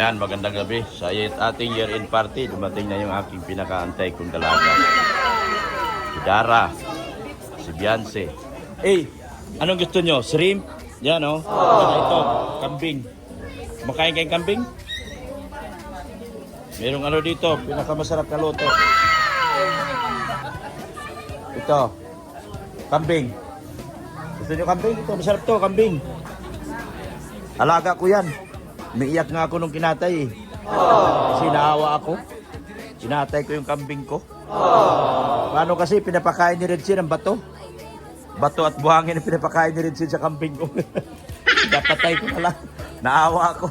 Yan, magandang gabi. Sa ating year-end party, dumating na yung aking pinakaantay kong dalaga. Si Dara, si Beyonce. Anong gusto nyo? Shrimp? Yan, oh. Ito, kambing. Kumakain kayong kambing? Merong ano dito, pinakamasarap na luto. Ito, kambing. Gusto nyo kambing? Ito, masarap to, kambing. Alaga ko yan. Umiiyak nga ako nung kinatay eh. Kasi naawa ako. Kinatay ko yung kambing ko. Paano kasi pinapakain ni Red Sin ang bato? Bato at buhangin ang pinapakain ni Red Sin sa kambing ko. Napatay ko na lang. Naawa ako.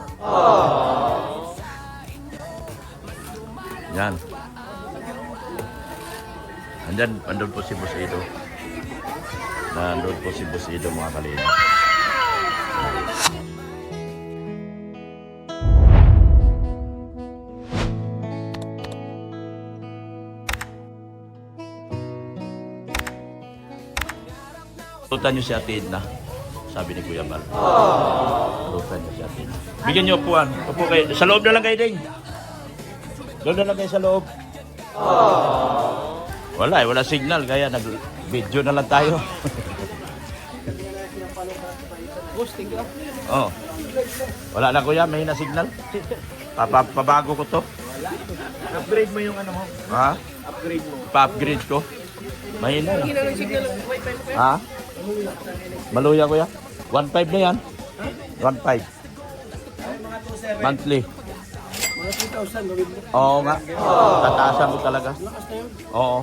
Yan. Andun po si Boss Ido. Nandun po si Boss Ido mga kalina. Tutan nyo si Ate Edna, sabi ni Kuya Mal. Tutan nyo si Ate Edna. Bigyan nyo upuan. Upo kayo. Sa loob na lang kayo, Ding. Doon na lang kayo sa loob. Wala signal. Kaya nag-video na lang tayo. Oh. Wala na Kuya, may na signal. Pabago ko to. Upgrade mo yung ano mo. Ha? Upgrade mo. Pa-upgrade ko. Mahina eh. Ha? Maluya Kuya? 1.5 na yan. 1.5. Monthly. Mga 2,000 gawin mo. Oo nga. Tataasan ko talaga. Oo.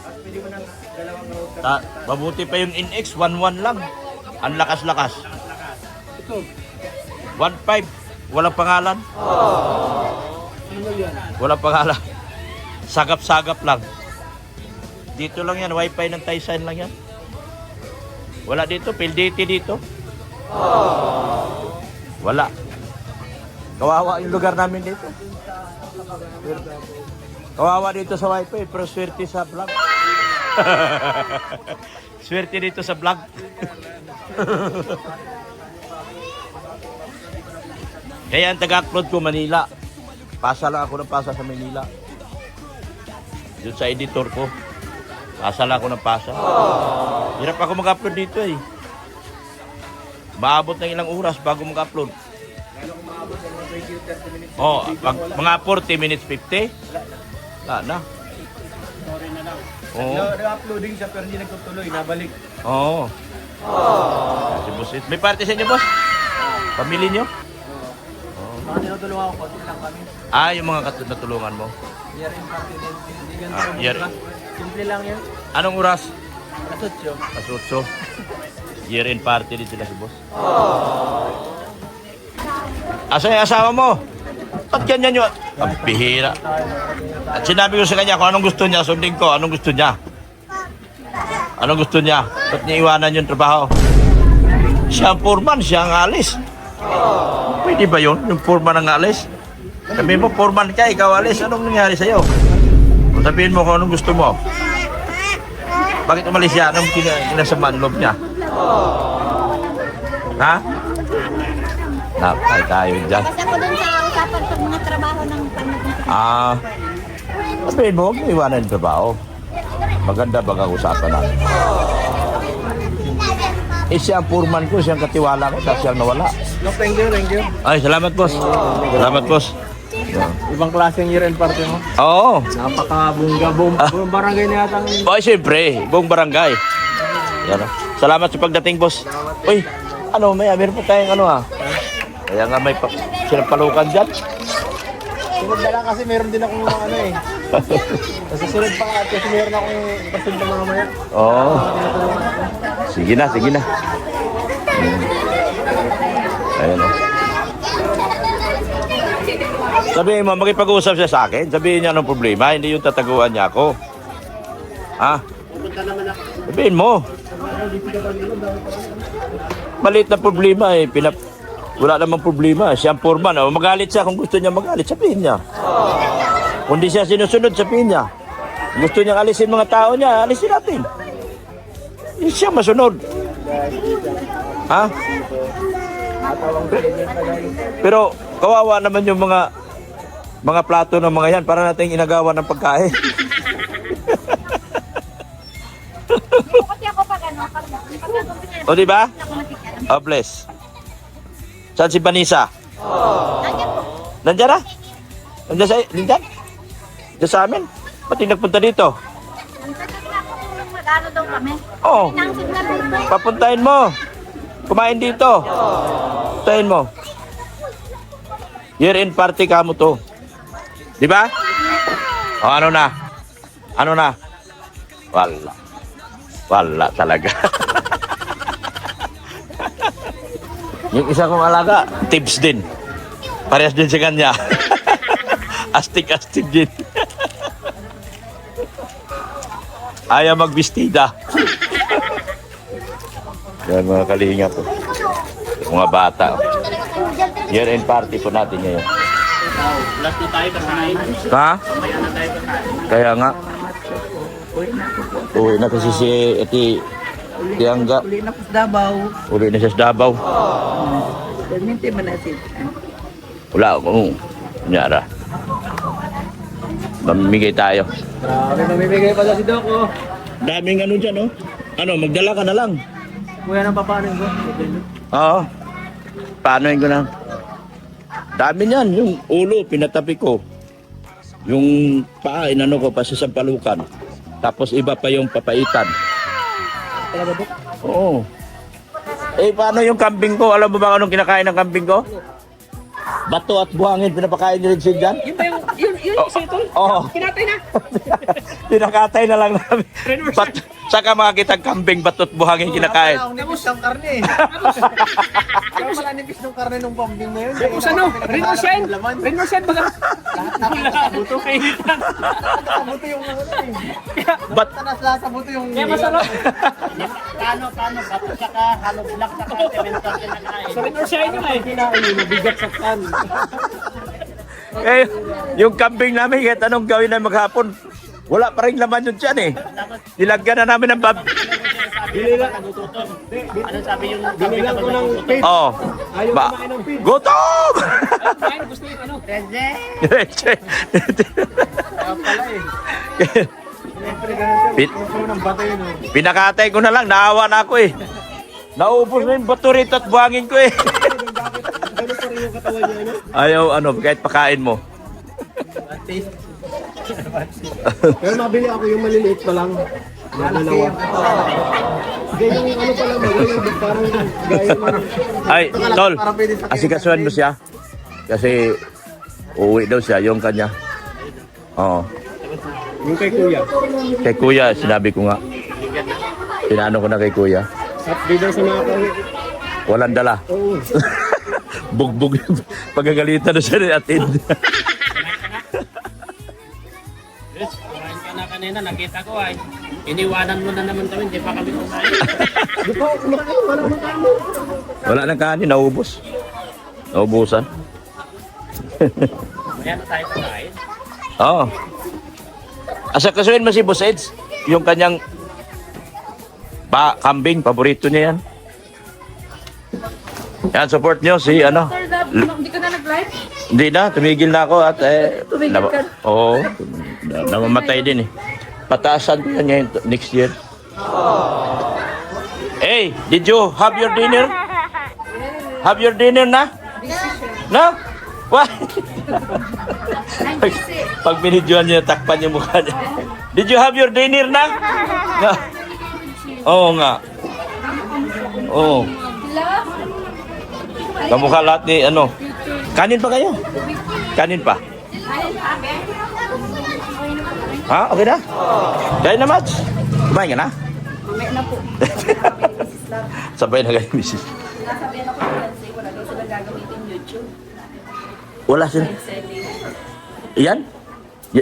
Pwede mo ng dalawang road. Mabuti pa yung NX, 1.1 lang. Ang lakas-lakas. Ito. 1.5. Walang pangalan. Sino yan? Walang pangalan. Sagap-sagap lang. Dito lang yan. Wi-Fi ng Tyson lang yan. Wala dito. PLDT dito. Wala. Kawawa yung lugar namin dito. Kawawa dito sa Wi-Fi. Pero swerte sa vlog. Swerte dito sa vlog. Kaya ang taga-upload ko Manila. Pasa lang ako ng pasa sa Manila. Doon sa editor ko. Pasa lang ako ng pasa. Hirap ako mag-upload dito eh. Maabot ng ilang oras bago mag-upload. Lalo kung maabot ng mga 20-30 minutes. Oh, mga 40 minutes 50. Wala na. Sorry na lang. Oo. Na-uploading siya pero hindi nagtutuloy. Nabalik. Oo. Si Boss Ed. May party sa inyo, boss? Pamili nyo? Mga tinutulungan ko. Konti lang kami. Yung mga natulungan mo. Year-end party din. Hindi ganito. year- Simple lang yan. Anong oras? Kasutyo. Asutso. Year-end party din sila si boss. Asa yung asawa mo? Ba't ganyan yun? Ang pihira. At sinabi ko sa kanya kung anong gusto niya, sundin ko. Anong gusto niya? Anong gusto niya? Ba't niya iwanan yung trabaho? Siya ang foreman, siya ang alis. Pwede ba yun? Yung foreman ang alis? Sabihin mo, foreman ka, ikaw alis. Anong nangyari sa'yo? Sabihin mo kung anong gusto mo. Bakit umalis siya? Anong kinasamaan loob niya? Ha? Napay tayo dyan. Basta ko dun sa usapan sa mga trabaho ng pamilya. Sabihin mo, huwag mo iwanan yung trabaho. Maganda baga usapan natin. Siya ang foreman ko, siyang katiwala ko, tapos siyang nawala. No, thank you, thank you. Ay, salamat boss. Salamat boss. Ibang klaseng year-end party mo. Oo. Napaka-bungga. Buong barangay na yata. Oh, siyempre, buong barangay. Yan, salamat sa pagdating, boss. Uy, meron pa tayong Kaya nga may sinampalukan dyan. Sunod na lang kasi meron din akong ano eh. Kasi sunod pa kasi meron akong pasunod na mamaya. Oo. Sige na. Ayan o. Sabihin mo, makipag-usap siya sa akin. Sabihin niya anong problema, hindi yung tataguan niya ako. Ha? Sabihin mo. Maliit na problema eh. Wala namang problema. Siya ang foreman. Magalit siya kung gusto niya magalit. Sabihin niya. Kung di siya sinusunod, sabihin niya. Gusto niyang alisin mga tao niya, alisin natin. Hindi siya masunod. Ha? Pero Kawawa naman yung mga plato ng mga yan para nating inagawan ng pagkain. Hindi ko kasi ako pag pag O, di ba? ako nakikialam. Oh, bless. Saan si Vanessa? Nandiyan po. Nandiyan na? Nandiyan sa... Nandiyan? Nandiyan sa amin? Pati nagpunta dito? Nagsasabi na ako kung mag-ano daw kami. Oo. Pinangsit na dito. Papuntahin mo. Kumain dito. Papuntahin mo. Year-end party ka mo to. Di ba? O, ano na? Ano na? Wala. Wala talaga. Yung isa kong alaga, tips din. Parehas din sa kanya. Astig-astig din. Ayaw magbistida. Yan mga kalinga po. Mga bata. Year-end party po natin ngayon. Last na tayo kasahin. Ha? Mamaya na tayo kasahin. Kaya nga. Uwi na kasi si Tiangga. Uli na po sa Davao. Uwi na siya sa Davao. Permente man natin. Wala akong kunyara. Mamimigay tayo. Grabe, mamimigay pala si Doc, oh. Daming ano dyan, oh. Ano, magdala ka na lang. Kuya ng papanin ko. Oo. Paanoin ko na. Dami niyan. Yung ulo, pinatapi ko. Yung paa, inano ko pa sa sampalukan. Tapos iba pa yung papaitan. Talaga, Doc? Oo. Eh, paano yung kambing ko? Alam mo ba anong kinakain ng kambing ko? Bato at buhangin, pinapakain ni Red Sid dyan? Yun ba yung isa ito? Oo. Pinatay na. Pinakatay na lang namin. Saka makakita kambing, bato at buhangin kinakain. Ang nipis ng karne, eh. Kaya pala nipis ng karne ng pambing na yun. Tapos ano? Renosen? Laman. Renosen baga? Lahat Buto kainitan. Nakabuto yung ano eh. Bat Tanas lahat sa buto yung... Kaya masarap. Paano, bato saka halog black saka cemental kinakain. Sa Renosen yun eh. Kinain, mabigat sa kan. eh, yung kambing namin, kahit anong gawin na maghapon, wala pa rin laman yun dyan eh. Nilagyan na namin ng bab... Ano sabi yung... Binigyan ko ng page. Oh. Ba gutom! Ayun, gusto yung ano? Kaya pala eh. Siyempre ganun Pin- siya. Gusto ng bato yun oh. Pinakatay ko na lang, naawa na ako eh. Naubos na yung bato rito at buhangin ko eh. Ganun pa rin yung katawan niya, ano? Ayaw ano, kahit pakain mo. Pero mabili ako yung maliliit pa lang. Dalawa. Gaya yung ano pa lang, yung parang gaya ng... Ay, tol, asikasuhan mo siya. Kasi uuwi daw siya, yung kanya. Oo. Yung kay kuya. Kay kuya, sinabi ko nga. Pinano ko na kay kuya. At di daw sa mga kawi. Walang dala. Oo. Bugbog yung pagagalitan na siya ni Atid. Kumain ka na kanina, nakita ko ay. Iniwanan mo na naman kami, hindi pa kami kumain. Di pa ako kumakain, wala mo kamo. Wala nang kanin, naubos. Naubusan. Kaya na tayo kumain. Oo. Asakasuhin mo si Boss Eds, yung kanyang kambing, paborito niya yan. Yan, support nyo si ano. Hindi ka na nag-live? Hindi na, tumigil na ako at Tumigil ka? Oo, namamatay din eh. Pataasan ko yan ngayon next year. Hey, did you have your dinner? Have your dinner na? No? What? Pag binidyoan niya, takpan yung mukha niya. Did you have your dinner na? No. Oo nga. Oo. Kamukha lahat ni ano. Kanin pa kayo? Kanin pa? Ha? Okay na? Dahil na, Mats? Kumain ka na? Mamaya na po. Sabay na kayo, Mrs. Nasabihan ako ng fiancé, wala daw sila gagamitin YouTube. Wala sila. Iyan?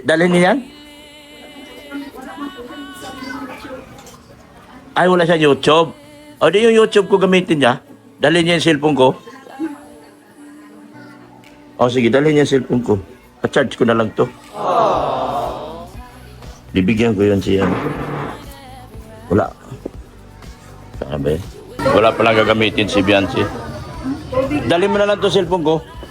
Dalhin niya yan? Ay, wala siya YouTube. O di yung YouTube ko gamitin niya. Dalhin niya yung cellphone ko. O sige, dalhin niya yung cellphone ko. Pa-charge ko na lang to. Bibigyan ko yun siya. Wala. Saan ba eh? Wala palang gagamitin si Bianci. Dalhin mo na lang to cellphone ko.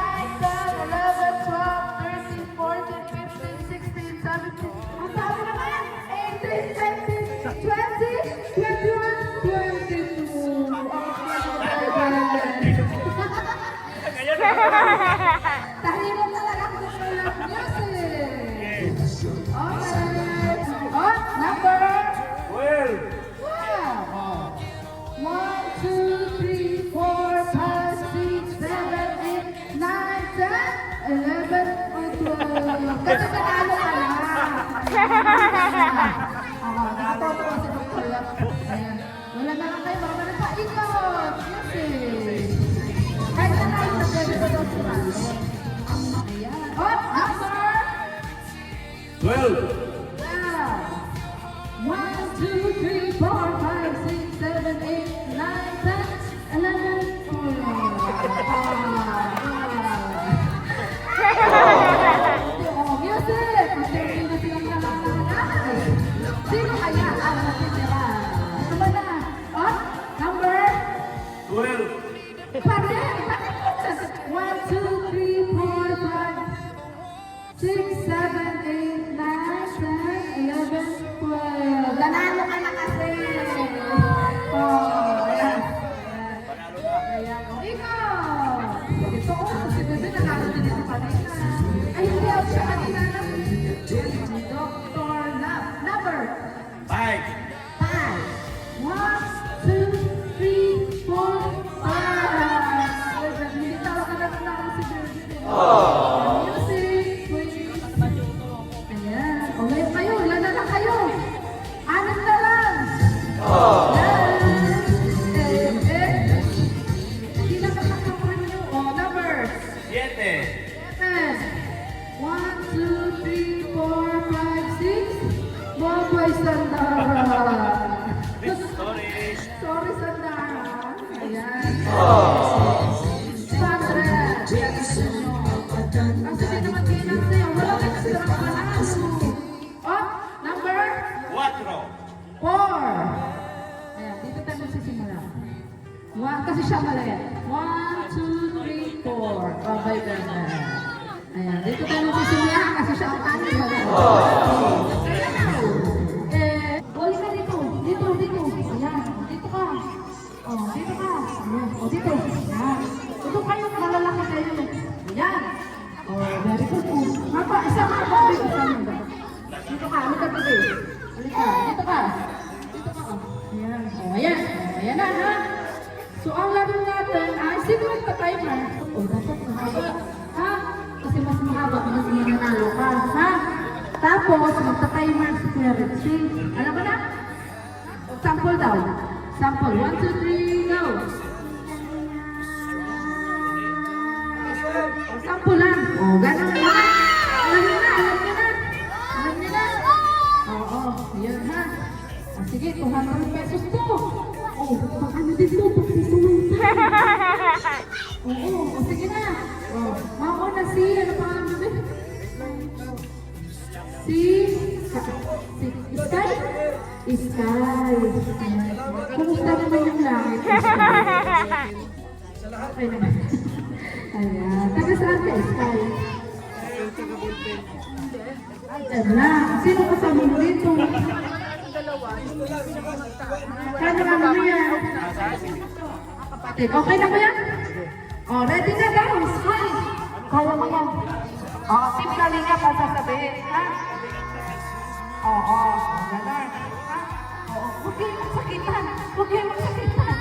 9, 10, 11, 12, 13, 14, 15, 16, 17. Ang sabi naman, 18, 19, 20, 21, 22. Tahimik talaga ang gusto ng music. Okay. Oh, number 12. Wow. 1, 2, 3, 4, 5, 6, 7, 8, 9, 10, 11, 12. Kasi nanalo ka na. Nakatoto si Dr. Love. Ayan. Wala na lang kayo ikot. Music. Kahit na lang sa pwede ko daw sumali. Ayan. Oh, number 12. 1, 2, 3, 4, 5, 6, 7, 8, 9, 10, 11, 12. Oh, music! Matindi na silang nalalaan. Sino kaya ang natitira? Ito ba na? Oh, number? 12. Parin! 1, 2, 3, 4, 5, 6, 7, 8, 9, 10, 11, 12. Nanalo ka na kasi! Oh, ayan. Ayan. O, ikaw! Ito ko, si Bebe nanalo din ito kanina. Ay, hindi ako siya kanina na. Dr. Number 5. 5. 1, 2, 3, 4, 5. Hindi tawa ka na ako si Bebe. Music, please. Ayan. O, ngayon kayo. Ilan na lang kayo? 6 na lang. Yan. Hindi na kakakapan nyo. O, number 7. 1, 2, 3, 4, 5, 6. Boboy Sandara. Sorry, Sandara. Ayan. Sandra. Kasi di naman kailan sa'yo. Wala ka kasi lang panalo. Oh, number 4. 4. Ayan, dito tayo magsisimula. Kasi siya mali. 1, 2, 3, 4. Babay ka na. Ayan, dito tayo magsisimula kasi siya ang tani. Boli ka dito. Dito. Ayan, dito ka. Oh, dito ka. Ayan, dito. Ayan. Dito kayo, malalaki kayo. Ayan. Oh, very good. Mapa, isa ka. Dito ka, halika tabi. Halika, dito ka. Dito ka. Ayan. Oh, ayan. Oh, ayan na, ha? So, ang laro natin ay sino magta-timer? Oh, dapat mahaba. Ha? Kasi mas mahaba mas mananalo ka. Ha? Tapos, magta-timer si Kuya Richie. Alam mo na? Sample daw. Sample. 1, 2, 3, go! Sample lang. Oh, gano'n na. Alam niyo na. Alam niyo na. Oo, yan ha. O, sige, 200 pesos to. Oh, ano din to? Oo, o sige na. Oh, mauna si, ano pa ang bebe? Si Sky? Sky. Kumusta naman yung langit? Okay naman. Ayan. Taga saan ka, Sky? Ayan na. Sino kasama mo dito? Kano mo yan? Kapatid. Okay na ba yan? Oh, ready na daw. Sky. Kaya mo yan. Oh, simple nga pa sasabihin. Ha? Oo. Ganon. Ha? Oo. Huwag kayo magsakitan. Huwag kayo magsakitan.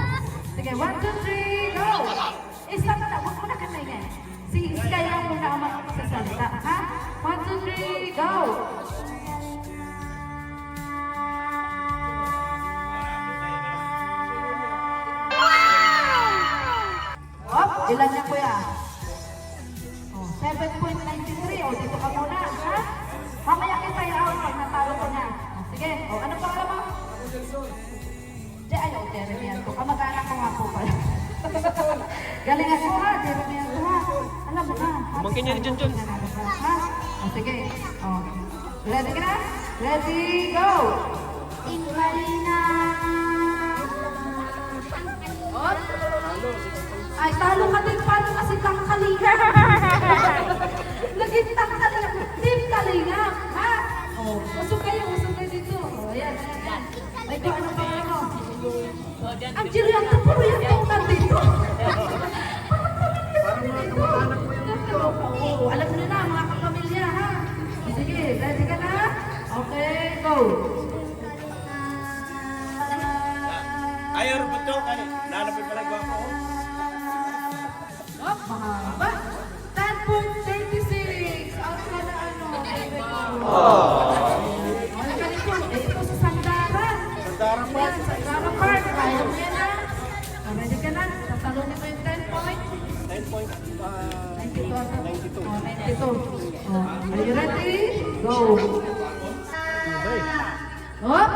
Sige, 1, 2, 3, go! Isa na na. Huwag mo na kanay si Sky lang muna ang magsasalita. Ha? 1, 2, 3, go! Oh, ilan niya kuya? Oh, 7.93. Oh, dito ka muna. Ha? Mamaya kita i-out pag natalo ko na. Oh, sige. Oh, ano pangalan mo? Ayaw, Jeremy yan ko. Kamag-anak ko nga po pala. Galingan ko ha, Jeremy yan ko ha. Alam mo na. Umangkin niya ni Junjun. Ha? Oh, sige. Oh. Ready ka na? Ready, go! Invalina! Oh. Ay, talo ka din paano kasi tangkalinga. Naging tangkalinga. Team kalinga. Ha? Oh, usok kayo dito. Oh, ayan. Ay, ito, ano pa ano? Ang Jillian, puro yan yung nandito. Oh, alam nyo na, mga kapamilya, ha? Sige, ready ka na? Okay, go. Ayaw rin ba ito? Nanapin pala gwapo. Oh, mahaba. 10.36. Out ka na ano. Wala ka rin po. Ito sa Sandaran. Sandaran Park. Sandaran Park. Kaya mo yan ha. Are you ready? Go. Oh.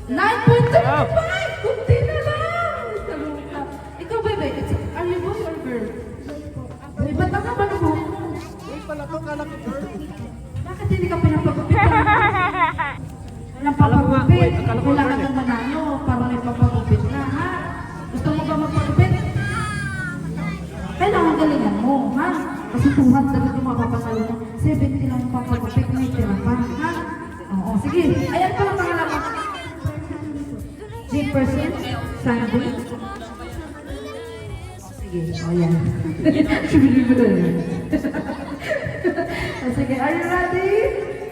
9.75! Kunti na lang! Taluka. Ikaw, bebe, are you boy or girl? Boy, ba't ang naman mo? Boy pala to, kala ko girl. Bakit hindi ka pinapagupit? Walang papagupit. Kailangan ng manalo para may papagupit na, ha? Gusto mo ba magpagupit? Kailangan galingan mo, ha? Kasi 200 talaga yung mapapasalo mo. 70 lang yung papagupit, may tira pa, ha? Oo, sige. Ayan pa lang pangalan mo. Jefferson, Sandy. Sige, o yan. Sumili mo na yan. Sige, are you ready?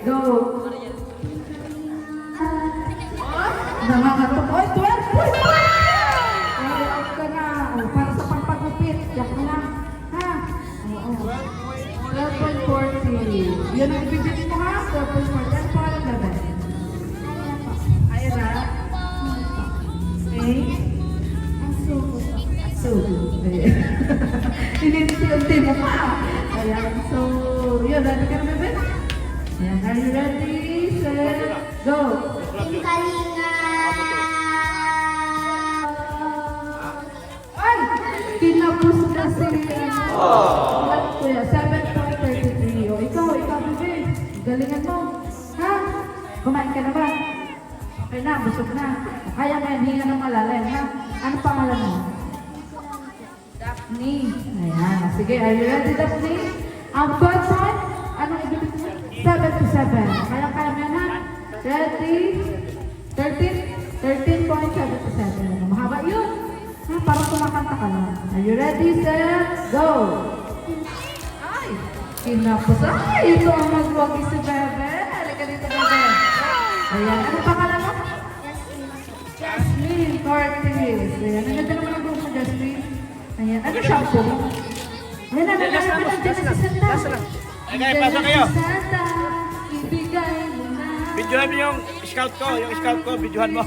Go! Nakakatok. Oy, 12.5! Ay, out ka na. O, para sa pampagupit. Yak mo lang. Ha? Oo. 12.40. Yan ang ibigay mo, ha? 12.40. Yan po ang level. Ayra. Okay. So, ininti-unti mo pa. Ayan, so, yun, ready ka na, bebe? Ayan, are you ready? Set, go! Ay! Tinapos na si Kuya, 7.33. O, ikaw, bebe. Galingan mo. Ha? Kumain ka na ba? Okay na, busog na. Kaya nga, hinga ng malalim, ha? Ano pangalan mo? Daphne. Ayan. Sige, are you ready, Daphne? Ang 12 point, anong ibig mo? 7 to 7. Kaya mo yan, ha? Ready? 13? 13.7 to 7. Mahaba yun. Ha? Parang kumakanta ka lang. Are you ready, set, go! Ay! Kinapos. Ay! Ito ang magwagi si Bebe. Halika dito, Bebe. Ayan. Ano pangalan mo? Jasmine Cortez. Ayan. Ang ganda naman ang grupo mo, Jasmine. Ayan. Ano shampoo mo? Ayan. Ano na naman dyan si Santa? Okay, pasok kayo. Santa, ibigay mo na. Videohan mo yung scout ko. Yung scout ko, videohan mo.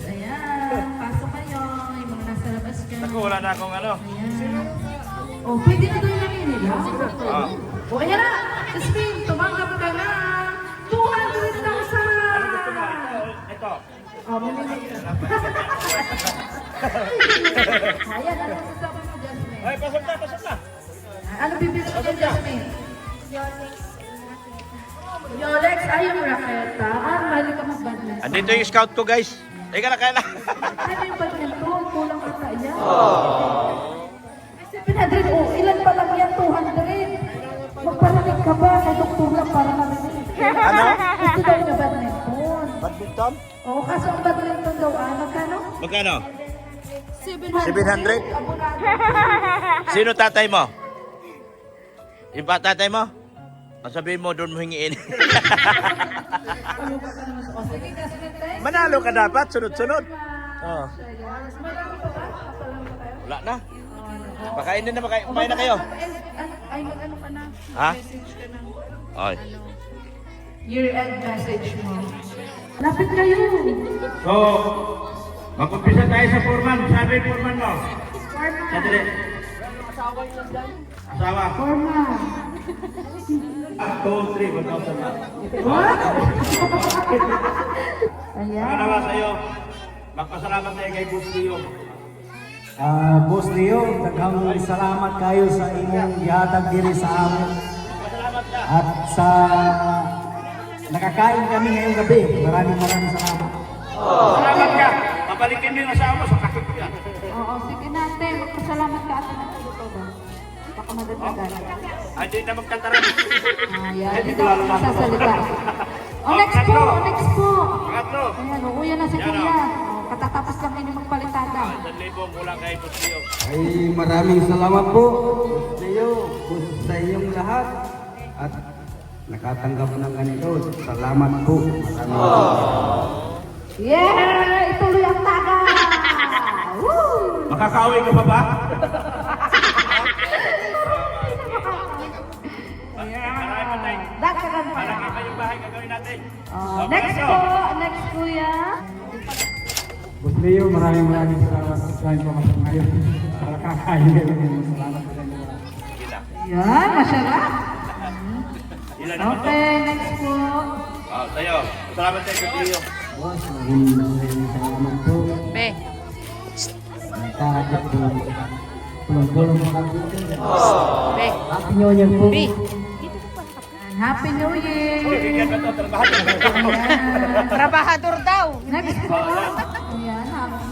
Ayan. Pasok kayo. Yung mga nasa labas ka. Naku, wala na akong ano. Ayan. Oh, pwede ka doon namin nila. Ah. O, ayan na. Jasmine, tumanggap ka na. 200,000! Ito. Oh, mamimili ka. Ayan, ano sasabi mo, Jasmine? Ay, pasok na, pasok na. Ano bibili mo dyan, Jasmine? Yolex, ay yung raketa. Mali ka mag-badminton. Andito yung scout ko, guys. Ika na, kaya na. Ano yung badminton? Kulang ka sa yan. 700, oh, ilan pa lang yan? 200. Magparanig ka ba? Kay doktor lang para marinig. Ano? Gusto daw niya badminton. Badminton? Oo, kaso ang badminton daw, magkano? Magkano? 700. 700? Sino tatay mo? Yung tatay mo? Ang sabihin mo, doon mo hingiin. Manalo ka dapat, sunod-sunod. Oh. Wala na. Pakainin na, kumain na kayo. Ay, mag-ano ka na? Ha? Message ka na. Ay. Year-end message mo. Lapit kayo. So, mag-umpisa tayo sa foreman. Sabi yung foreman mo. Sadali. Asawa. Forma. 2, 3, 1,000 na. What? Pangalawa Ayan. sa'yo, magpasalamat tayo kay Boss Leo. Boss Leo, daghang salamat kayo sa imong gihatag diri sa amin. At sa nakakain kami ngayong gabi. Maraming salamat. Salamat ka. Papalikin mo yung asawa mo sa kakit ka. Oo, sige natin. Magpasalamat ka atin ng tulo ba? Baka madagdagan. Ay, di na magkataran. Ayan, dito ako masasalita. O, next po, next po. Pangatlo. Ayan, uuwi na si Kuya. O, katatapos lang ini magpalitada. 1,000 mula kay Boss Leo. Ay maraming salamat po sa iyo, sa iyong lahat at nakatanggap ng ganito. Salamat po. Yeah! Ituloy ang taga! Woo! Makakauwi ka pa ba? Dagdagan pa Parang na. iba yung bahay gagawin natin. Next po, next Kuya. Boss Leo, maraming salamat sa Kain po kasi ngayon. Para kakain ngayon. Salamat po sa inyo. Yan, masarap. Ilan naman to? Okay, next po. Sa'yo. Salamat tayo sa Leo. Boss, maraming salamat po. Be. Nagkakit po. Tulong-tulong po kami dito. Be. Happy New Year po. Be. And Happy New Year. Bigyan ka to, trabahan ka. Ayan. Trabahador daw. Next po. Ayan,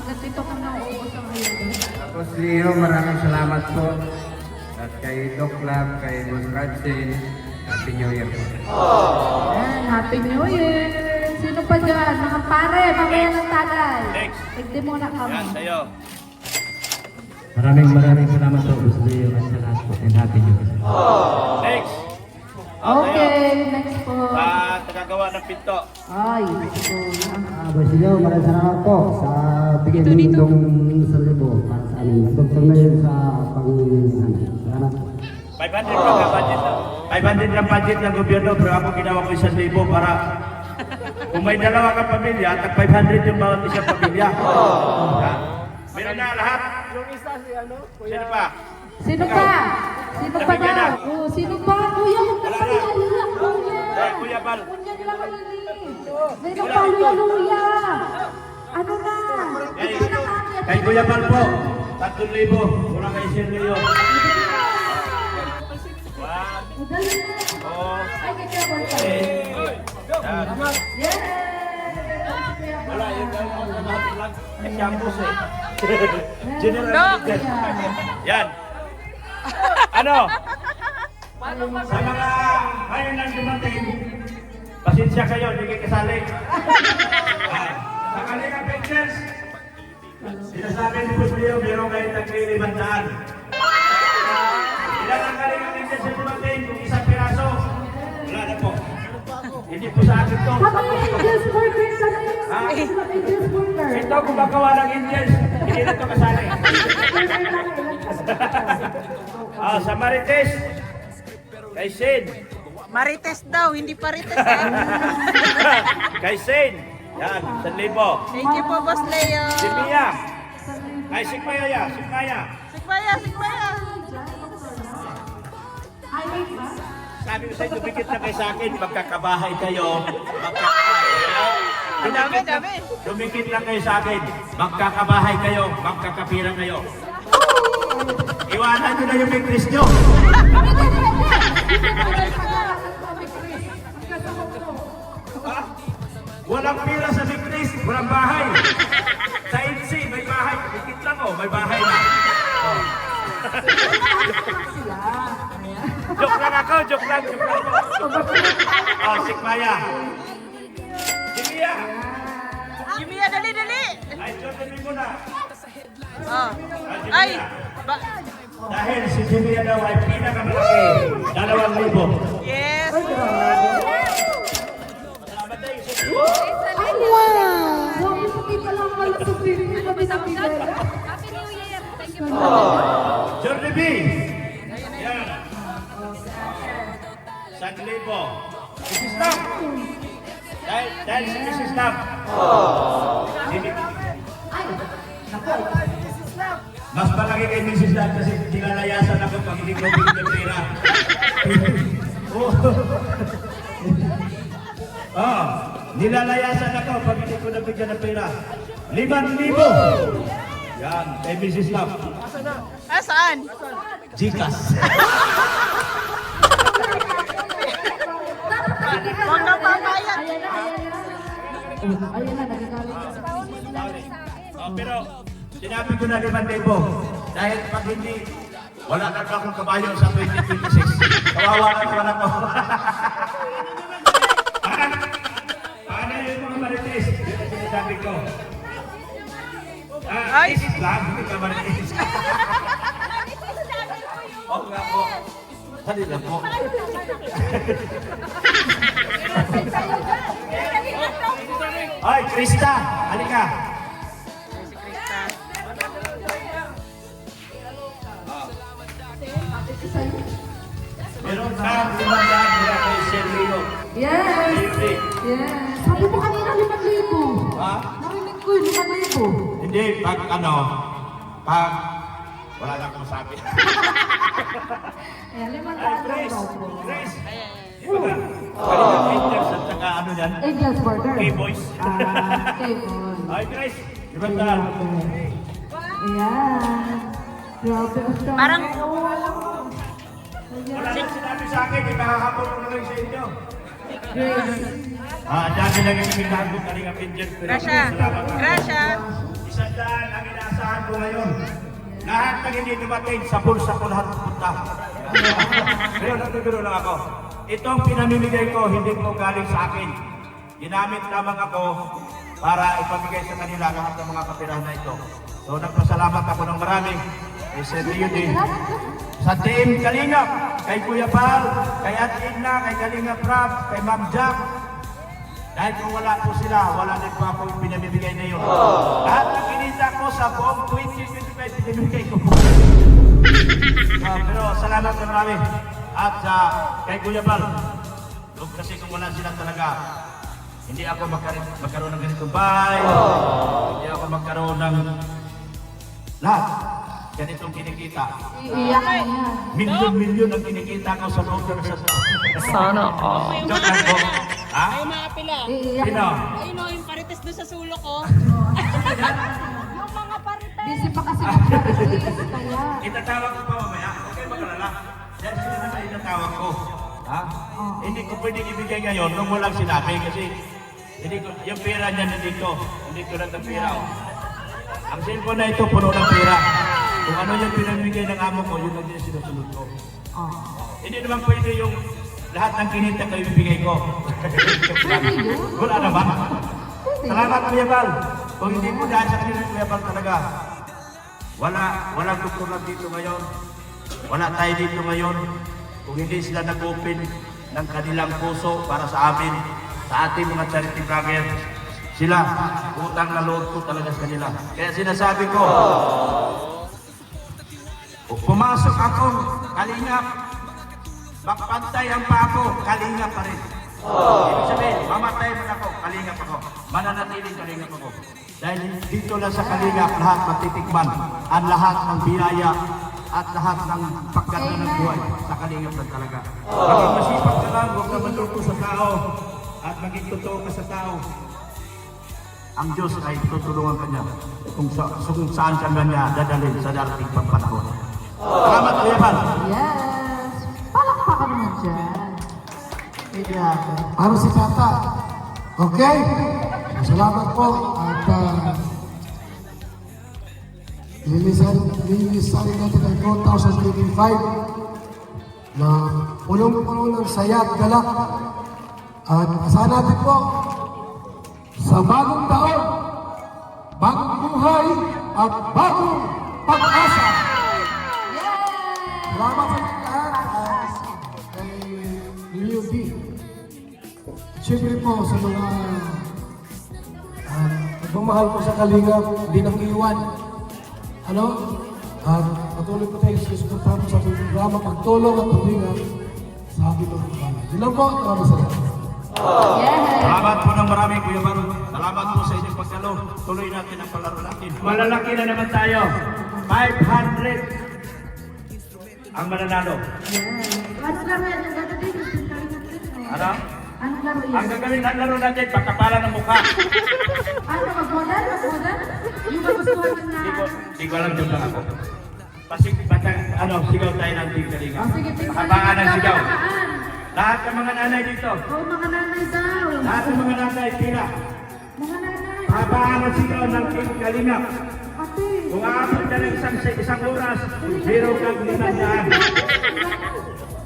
ganito ka na uubos ang ngayon. Boss Leo, maraming salamat po. At kay Doc Lab, kay Boss Radsin. Happy New Year po. Ayan, Happy New Year. Sino pa dyan? Mga pare, mamaya ng tagay. Next. Tigdi muna kami. Yan, sa'yo. Maraming salamat po, Boss Leo. At sa lahat po. And Happy New Year. Next. Okay, next po. Tagagawa ng pinto. Ay, ito lang. Boss Leo, maraming salamat po sa bigay mo itong sarili para sa amin. Dr. Mayor sa pangungulanan. Salamat po. 500 lang ang budget na. 500 lang budget ng gobyerno, pero ako ginawa ko 1,000 para kung may dalawa kang pamilya, tag 500 yung bawat isang pamilya. Ha? Meron na lahat. Yung isa si ano, Kuya. Sino pa? Sino pa? Sino pa Nabigyan daw? na. Oh, sino pa? Kuya, huwag ka Wala na. palihalila, kuya. Kuya Bal. Kuya nila maliliit. Hindi ka palihaluya. Ano na? Ito na kami. Kay Kuya Bal po, 3,000. Wala kay Sir Leo. Magaling na. Oh, Ay, kay Kuya Bal pa. yan. Yes! Wala, yun lang ako sa lahat lang. Kay Campus eh. General Manager. Yan. Ano? Sa mga ngayon lang dumating, pasensya kayo, hindi kayo kasali. Sa Kalinga Pictures, sinasabi ni Boss Leo, meron kayo tag-500. Ilan ang Kalinga Pictures na dumating kung isang piraso? Wala na po. Hindi po sa akin to. Kami Angels Workers kami. Ha? Angels Workers. Ito gumagawa ng Indians, hindi na ito kasali. Sa Marites, kay Sid. Marites daw, hindi parites. Kay Sid. Yan, 1,000. Thank you po, Boss Leo. Si Mia. Ay, si Maya ya, si Maya. Sigbaya, sigbaya. Sabi ko sa inyo, dumikit na kayo sa akin, magkakabahay kayo, Dami, dami. Dumikit lang kayo sa akin, magkakabahay kayo, magkakapira kayo. Iwanan nyo na yung Big nyo. Ha? Walang pira sa Big walang bahay. Sa NC, may bahay. Dikit lang may bahay na. Joke lang ako, joke lang. Si Maya. Si Mia. Jimia, dali, dali. Ay, Jordan muna. Oh. Ay, ba Dahil si Jimmy daw ay pinakamalaki, 2,000. yes. Wow, hindi pa lang pala sa piling kami nabigay. Happy New Year! Thank you. Jordan B. Yan. 1,000. Mrs. Lam. Dahil si Mrs. Lam. Mas malaki kay Mrs. Lam kasi nilalayasan ako pag hindi ko bigyan ng pera. Nilalayasan ako pag hindi ko nabigyan ng pera. 5,000. Yan, kay Mrs. Lam. Ah, saan? Gcash. Huwag na papayag. Ayun na, nagagalit ka sa Pero sinabi ko na 5,000 dahil pag hindi, wala na akong kabayo sa 2026. Kawawa na naman ako. Paano yung mga marites? Yun ang sinasabi ko. Ay! Islam, hindi ka marites. Oo nga po. Sali lang po. Ay, Krista! Halika! Si Krista. Meron kang 500 mula kay Sir Leo. Yes! Libre. Yes! Sabi mo kanina 5,000. Ha? Narinig ko yung 5,000. Hindi, pag pag wala na akong masabi. Ayan, 500 daw po. Grace! Di ba ka? Kalinga Angels at saka ano yan? Angel's Burger. K-Boys. K-Boys. Ay, Grace! Di ba ka? Ayan. Grabe, gusto. Parang Wala nang sinabi sa akin, ikakahapon ko na lang sa inyo. Grace. Dami lang yung pinagod Kalinga Angels. Grasya. Grasya. Isang daan ang inaasahan ko ngayon. Lahat ng hindi dumating sa bulsa ko lahat pupunta. Pero natuturo lang ako. Itong pinamimigay ko, hindi ko galing sa akin. Ginamit lamang ako para ipamigay sa kanila lahat ng mga kapirahan na ito. So nagpasalamat ako ng marami kay Sir Leo din. Sa team Kalingap, kay Kuya Pal, kay Ate Igna, kay Kalingap Rap, kay Ma'am Jack. Dahil kung wala po sila, wala din po ako pinamimigay na yun. Lahat ng kinita ko sa buong 2025, pinamimigay ko po. Pero salamat na marami. At kay Kuya Bal, kasi kung wala sila talaga, hindi ako magkaroon ng ganitong bahay, hindi ako magkaroon ng lahat. Ganitong kinikita. Iiyak na yan. Milyon-milyon ang kinikita ko sa loob ng sa Sana all. Joke lang po. Ha? Ay, mga pila. Iiyak. Sino? Ayun o, yung parites doon sa sulok ko. Busy pa kasi mag-practice. Kaya. Itatawag ko pa mamaya. Okay, magalala. Dahil sila naman itatawag ko. Ha? Hindi ko pwedeng ibigay ngayon nung walang sinabi kasi hindi ko, yung pera niya nandito. Hindi ko lang ng pera. Ang cellphone na ito, puno ng pera. Kung ano yung pinamigay ng amo ko, yun lang din sinusunod ko. Hindi naman pwede yung lahat ng kinita ko ibibigay ko. Wala na ba? Salamat Kuya Bal. Kung hindi mo dahil sa kanila Kuya Bal talaga, walang doktor lang dito ngayon. Wala tayo dito ngayon. Kung hindi sila nag-open ng kanilang puso para sa amin, sa ating mga charity vlogger, sila, utang na loob ko talaga sa kanila. Kaya sinasabi ko, pumasok akong kalingap, makapantay ang pa ako, kalingap pa rin. Ibig sabihin, mamatay man ako, kalingap ako. Mananatiling kalingap ako. Dahil dito lang sa kalingap, lahat matitikman ang lahat ng biyaya at lahat ng pagkanta ng buhay sa kalingap lang talaga. Maging masipag ka lang, huwag ka matulpo sa tao at maging totoo ka sa tao. Ang Diyos ay tutulungan ka niya kung saan ka niya dadalhin sa darating pagpanahon. Salamat Kuya Bal. Yes. Palakpakan mo dyan. Ay, grabe. Para si Tata. Okay? Salamat po. At lilisanin natin ang 2025 na punong-puno ng saya at galak. At asahan natin po sa bagong taon, bagong buhay at bagong pag-asa. Salamat sa inyo lahat. Kay Leo B. Siyempre po sa mga nagmamahal po sa Kalinga, hindi nang iwan. Ano? At patuloy po tayo susuportahan po sa ating programa, pagtulong at paglinga sa ating mga kapala. Yun lang po, maraming salamat. Salamat po ng marami, Kuya Bal. Salamat po sa inyong pagdalo. Tuloy natin ang palaro natin. Malalaki na naman tayo. 500 ang mananalo. Ano laro yan? Ang gagawin natin, Ano? Ano laro yan? Ang gagawin ng laro natin, pagkapalan ng mukha. Ano, mag-model? Mag-model? Yung magustuhan mo na... Di ko alam yung lang ako. Sigaw tayo ng Team Kalinga. Oh, sige, tingnan. Makabangan ng sigaw. Makabangan. Lahat ng mga nanay dito. Oo, mga nanay daw. Lahat ng mga nanay, pila. Mga nanay. Makabangan ng sigaw ng Team Kalinga. Ate. Kung aabot ka ng isang oras, zero kang 500.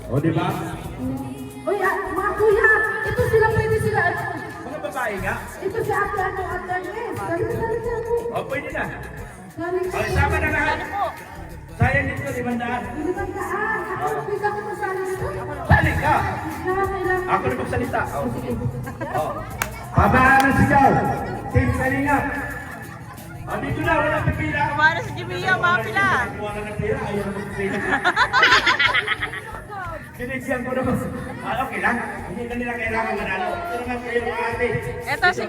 O, di ba? Uy, mga kuya, ito sila, pwede sila. Mga babae nga. Ito si ate, ate Ernest. Dali. O, pwede na. Dali. O, sama na lahat. Sayang dito, 500. Limandaan. Ako, bigyan ko masali nito. Sali ka. Kailangan. Ako na magsalita. O, Pabahan ng sigaw. Team Kalinga. O, dito na, walang pipila. Kumara si Jimia, mga pila. Kuha na ng pila, ayaw na magpipila. Binigyan ko naman. Okay lang. Hindi na nila kailangan manalo. Ito naman kayo mga ate. Eto si...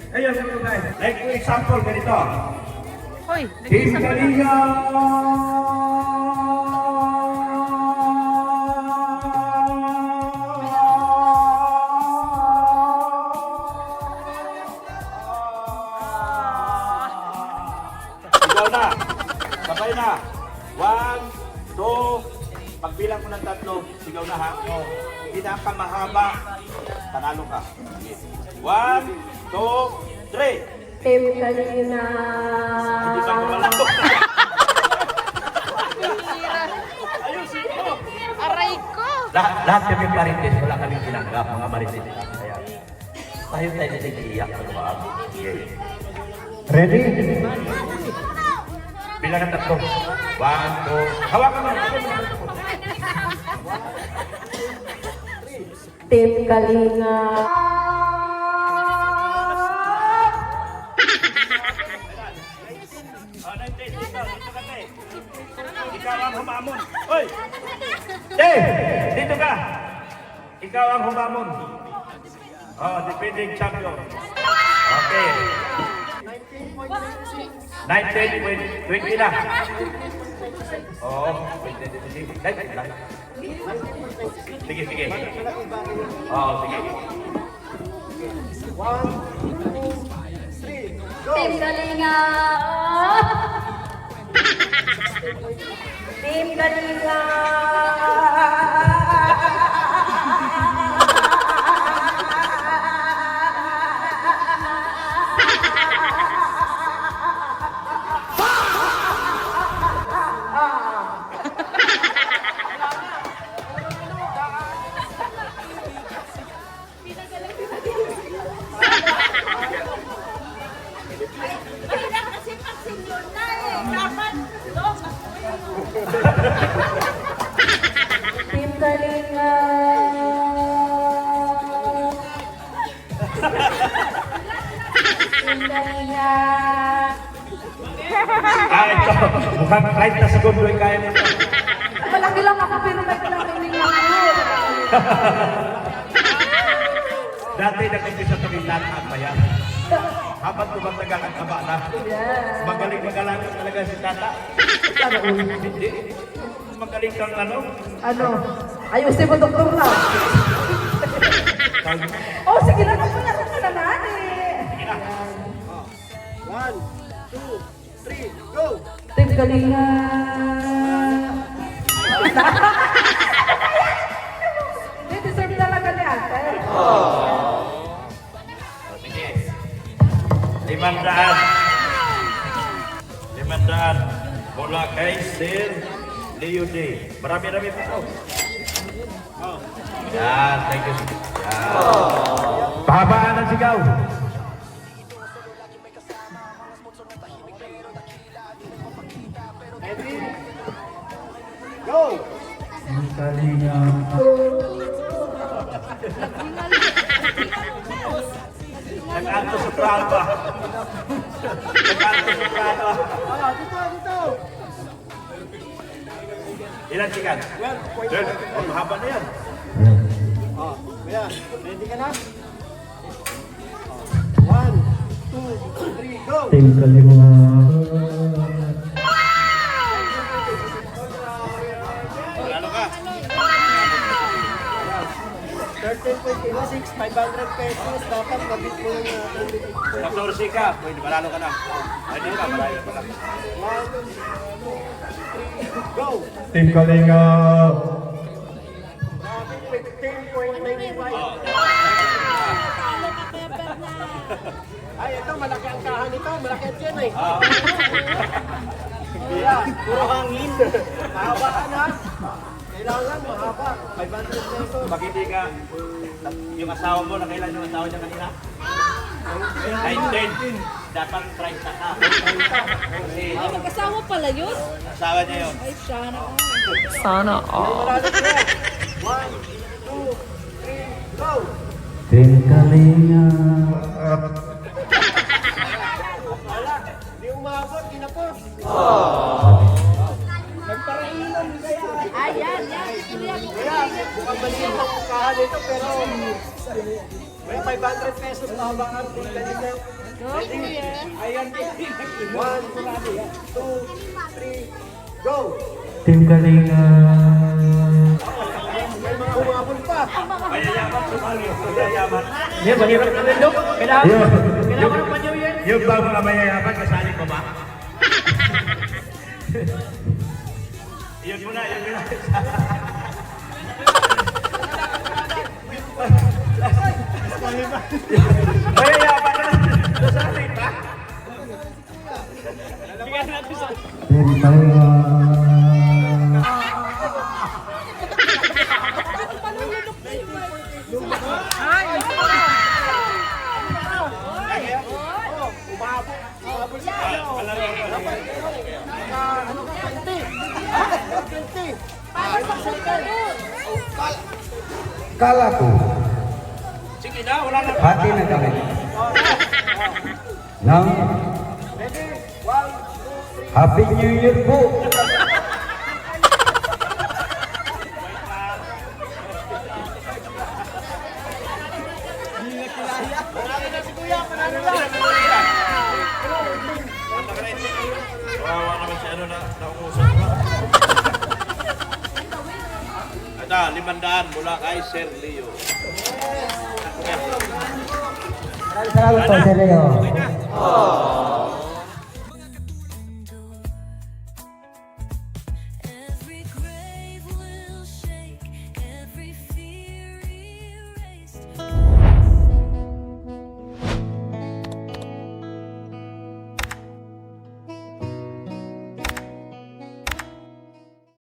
Ayun, mga guys. Like for example, ganito. Hoy, Uy, Team Kalinga! Sigaw na. Sabay na. 1, 2, pagbilang ko ng 3, sigaw na ha. Pinakamahaba, panalo ka. 1, 2, 3. Team Kalina. Hindi pa kumalako. Ayusin mo. aray ko. Lahat kami marites, wala kaming tinanggap, mga marites. Kaya, tayo tayo nag-iiyak sa mga abo. Ready? Bilang ng 3. 1, 2, hawakan mo. Team Kalina. Ikaw ang humamon. Hoy! Hey! Dito ka! Ikaw ang humamon. Oh, defending champion. Okay. 19.20 na. Oo. 19.20 lang. Sige, sige. Oo, sige. Team Kalinga. Team Kalinga. Team Kalinga. Team Kalinga. Ito. Mukhang kahit na segundo ay kaya nito. Malaki lang ako pero malaki lang ako. Dati nag-umpisa kami lahat ang bayan. Habang tumatagal ang haba na. Magaling magalangan talaga si Tata. Hindi. Magaling kang ano. Ano? Ayusin mo doktor na. Oh, sige lang ako na naman eh. 1, 2, 3, go! Team Kalinga. Hindi, deserve talaga ni ate. Sige. 500 mula kay Sir Leo J. Marami-rami pa ito. Yan, thank you. Yan. Pahabaan ang sigaw. Go! Team Kalinga! Nag-alto sa praba. Nag-alto sa praba. Dito! Ilan sigan? Well, mahaba na yan. Ayan, ready ka na? 1, 2, 3, go! Team Kalinga! Ano ka? 13.06, 500 pesos. Dapat mabit mo lang na 14 ka. Pwede, malalo ka na. Pwede ka, malayo ka na. 1, 2, 3, go! Team Kalinga! 15.95. Ay, ito, malaki ang kahan nito. Malaki at yan eh. Yeah, puro hangin. Mahaba ka na. Kailangan mahaba. 500 pesos. Pag hindi ka, yung asawa mo, nakailan yung asawa niya kanina? 19. Dapat 30 ka. Kasi Kasama pala yun? asawa niya yun. Ay, sana. Sana all. Marami ka. 1, 2, 3, go! Team Kalinga! Wala. Hindi umabot. Kinapos. Nagparailan kaya. Ay, yan. Kaya, mukhang maliit ang kahan nito pero may 500 pesos mahabakan. Tingnan nyo. Team Kalinga. Yung ba mga mayayaman, kasali ko ba? Yun muna, yun muna. Mayayaman na, kasali ba? Team Kalinga. Kala ko, Sige na, wala na. hati na kami. Nang Happy New Year po. Kawawa naman si ano na nausap ko. Ito, 500 mula kay Sir Leo. Salamat po, Sir Leo.